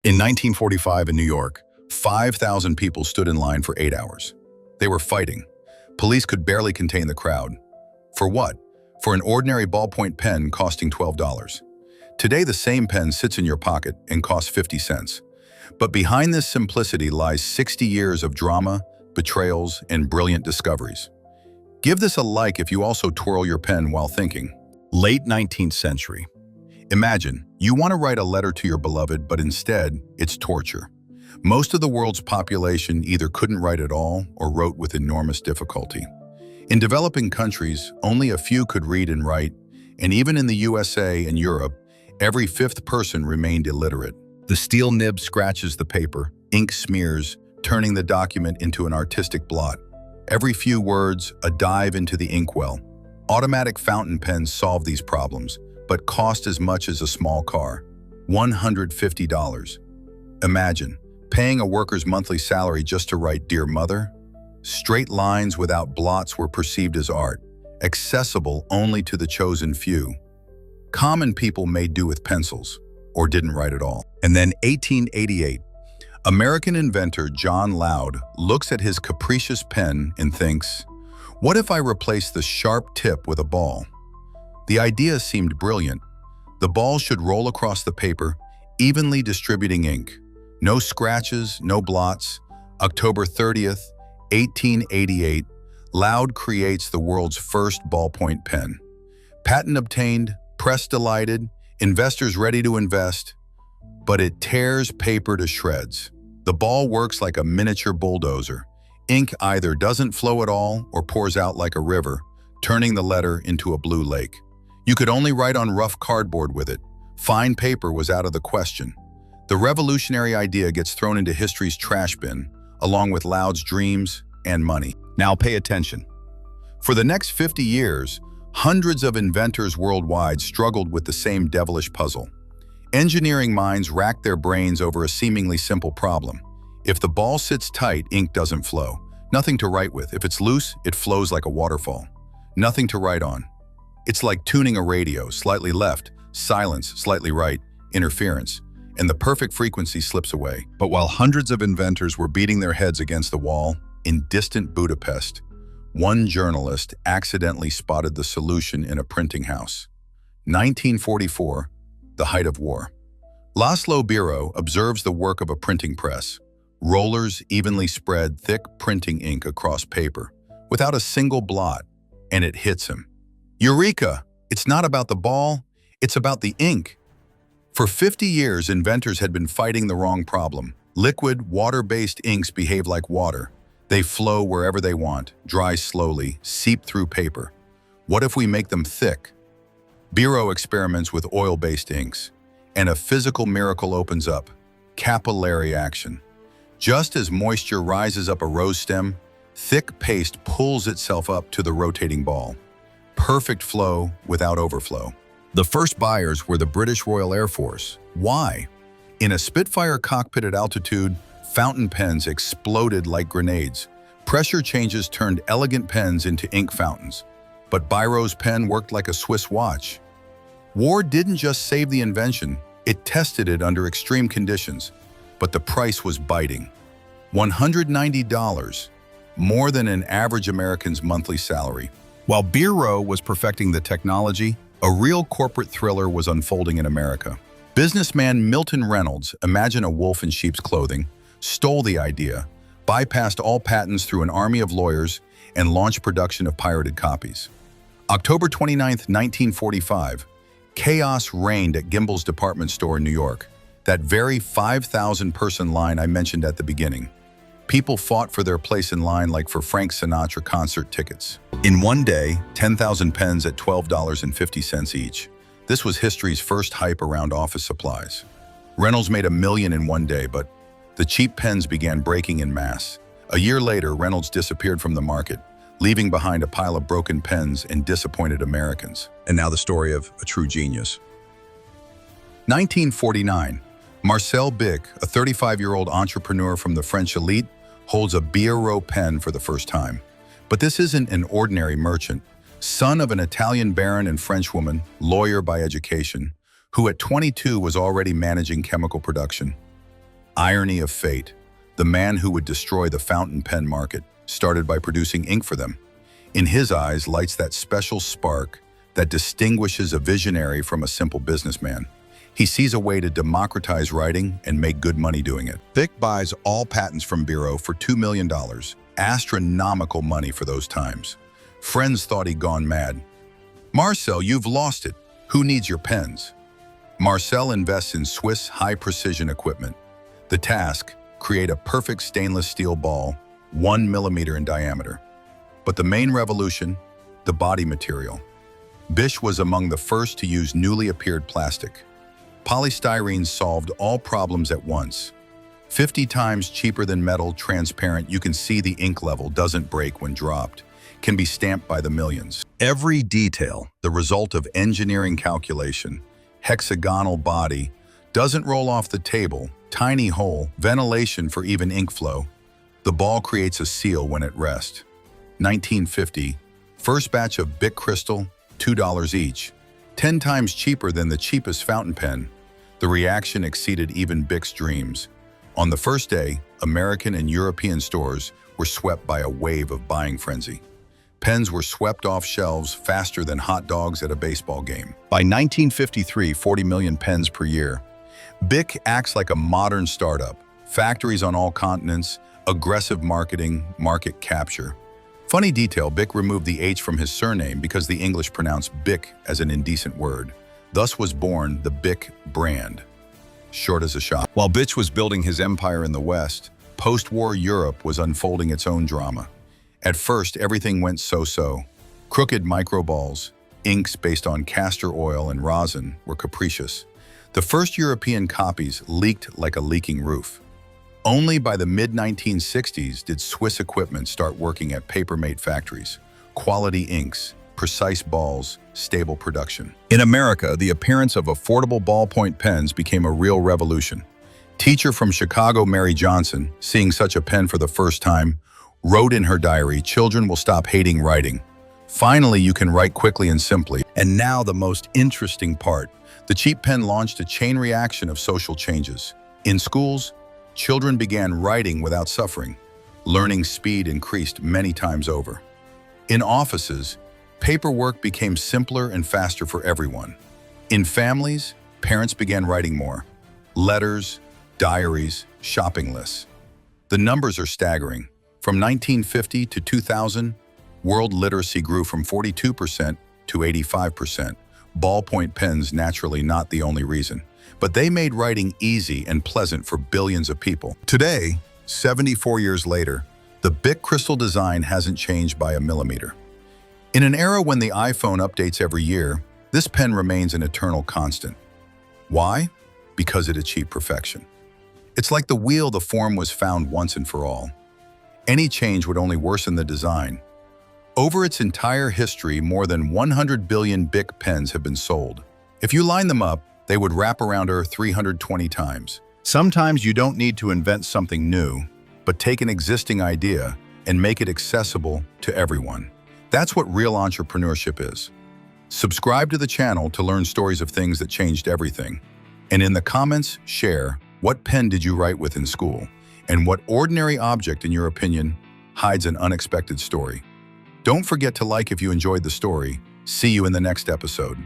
In 1945 in New York, 5,000 people stood in line for 8 hours. They were fighting. Police could barely contain the crowd. For what? For an ordinary ballpoint pen costing $12. Today, the same pen sits in your pocket and costs 50 cents. But behind this simplicity lies 60 years of drama, betrayals, and brilliant discoveries. Give this a like if you also twirl your pen while thinking. Late 19th century. Imagine, you want to write a letter to your beloved, but instead, it's torture. Most of the world's population either couldn't write at all or wrote with enormous difficulty. In developing countries, only a few could read and write, and even in the USA and Europe, every fifth person remained illiterate. The steel nib scratches the paper, ink smears, turning the document into an artistic blot. Every few words, a dive into the inkwell. Automatic fountain pens solve these problems, but cost as much as a small car, $150. Imagine, paying a worker's monthly salary just to write "Dear Mother." Straight lines without blots were perceived as art, accessible only to the chosen few. Common people made do with pencils, or didn't write at all. And then 1888, American inventor John Loud looks at his capricious pen and thinks, what if I replace the sharp tip with a ball? The idea seemed brilliant. The ball should roll across the paper, evenly distributing ink. No scratches, no blots. October 30th, 1888, Loud creates the world's first ballpoint pen. Patent obtained, press delighted, investors ready to invest, but it tears paper to shreds. The ball works like a miniature bulldozer. Ink either doesn't flow at all or pours out like a river, turning the letter into a blue lake. You could only write on rough cardboard with it. Fine paper was out of the question. The revolutionary idea gets thrown into history's trash bin, along with Loud's dreams and money. Now pay attention. For the next 50 years, hundreds of inventors worldwide struggled with the same devilish puzzle. Engineering minds racked their brains over a seemingly simple problem. If the ball sits tight, ink doesn't flow. Nothing to write with. If it's loose, it flows like a waterfall. Nothing to write on. It's like tuning a radio, slightly left, silence, slightly right, interference, and the perfect frequency slips away. But while hundreds of inventors were beating their heads against the wall, in distant Budapest, one journalist accidentally spotted the solution in a printing house. 1944, the height of war. Laszlo Biro observes the work of a printing press. Rollers evenly spread thick printing ink across paper, without a single blot, and it hits him. Eureka! It's not about the ball, it's about the ink. For 50 years, inventors had been fighting the wrong problem. Liquid, water-based inks behave like water. They flow wherever they want, dry slowly, seep through paper. What if we make them thick? Biro experiments with oil-based inks, and a physical miracle opens up: capillary action. Just as moisture rises up a rose stem, thick paste pulls itself up to the rotating ball. Perfect flow without overflow. The first buyers were the British Royal Air Force. Why? In a Spitfire cockpit at altitude, fountain pens exploded like grenades. Pressure changes turned elegant pens into ink fountains. But Biro's pen worked like a Swiss watch. War didn't just save the invention, it tested it under extreme conditions. But the price was biting. $190, more than an average American's monthly salary. While Biro was perfecting the technology, a real corporate thriller was unfolding in America. Businessman Milton Reynolds, imagine a wolf in sheep's clothing, stole the idea, bypassed all patents through an army of lawyers, and launched production of pirated copies. October 29, 1945, chaos reigned at Gimbel's department store in New York, that very 5,000-person line I mentioned at the beginning. People fought for their place in line like for Frank Sinatra concert tickets. In one day, 10,000 pens at $12.50 each. This was history's first hype around office supplies. Reynolds made $1 million in one day, but the cheap pens began breaking in mass. A year later, Reynolds disappeared from the market, leaving behind a pile of broken pens and disappointed Americans. And now the story of a true genius. 1949, Marcel Bic, a 35-year-old entrepreneur from the French elite, holds a Biro pen for the first time. But this isn't an ordinary merchant. Son of an Italian baron and Frenchwoman, lawyer by education, who at 22 was already managing chemical production. Irony of fate. The man who would destroy the fountain pen market started by producing ink for them. In his eyes lights that special spark that distinguishes a visionary from a simple businessman. He sees a way to democratize writing and make good money doing it. Bic buys all patents from Biro for $2 million, astronomical money for those times. Friends thought he'd gone mad. Marcel, you've lost it. Who needs your pens? Marcel invests in Swiss high-precision equipment. The task, create a perfect stainless steel ball, 1 millimeter in diameter. But the main revolution, the body material. Bic was among the first to use newly appeared plastic. Polystyrene solved all problems at once. 50 times cheaper than metal, transparent, you can see the ink level doesn't break when dropped, can be stamped by the millions. Every detail, the result of engineering calculation, hexagonal body, doesn't roll off the table, tiny hole, ventilation for even ink flow. The ball creates a seal when at rest. 1950, first batch of Bic Cristal, $2 each, 10 times cheaper than the cheapest fountain pen. The reaction exceeded even Bic's dreams. On the first day, American and European stores were swept by a wave of buying frenzy. Pens were swept off shelves faster than hot dogs at a baseball game. By 1953, 40 million pens per year. Bic acts like a modern startup. Factories on all continents, aggressive marketing, market capture. Funny detail, Bic removed the H from his surname because the English pronounced Bic as an indecent word. Thus was born the Bic brand. Short as a shot. While Bic was building his empire in the West, post-war Europe was unfolding its own drama. At first, everything went so-so. Crooked microballs, inks based on castor oil and rosin were capricious. The first European copies leaked like a leaking roof. Only by the mid-1960s did Swiss equipment start working at Papermate factories. Quality inks, precise balls, stable production. In America, the appearance of affordable ballpoint pens became a real revolution. Teacher from Chicago, Mary Johnson, seeing such a pen for the first time, wrote in her diary, "Children will stop hating writing. Finally, you can write quickly and simply." And now the most interesting part. The cheap pen launched a chain reaction of social changes. In schools, children began writing without suffering. Learning speed increased many times over. In offices, paperwork became simpler and faster for everyone. In families, parents began writing more. Letters, diaries, shopping lists. The numbers are staggering. From 1950 to 2000, world literacy grew from 42% to 85%. Ballpoint pens naturally not the only reason, but they made writing easy and pleasant for billions of people. Today, 74 years later, the Bic Cristal design hasn't changed by a millimeter. In an era when the iPhone updates every year, this pen remains an eternal constant. Why? Because it achieved perfection. It's like the wheel, the form was found once and for all. Any change would only worsen the design. Over its entire history, more than 100 billion Bic pens have been sold. If you line them up, they would wrap around Earth 320 times. Sometimes you don't need to invent something new, but take an existing idea and make it accessible to everyone. That's what real entrepreneurship is. Subscribe to the channel to learn stories of things that changed everything. And in the comments, share, what pen did you write with in school? And what ordinary object, in your opinion, hides an unexpected story? Don't forget to like if you enjoyed the story. See you in the next episode.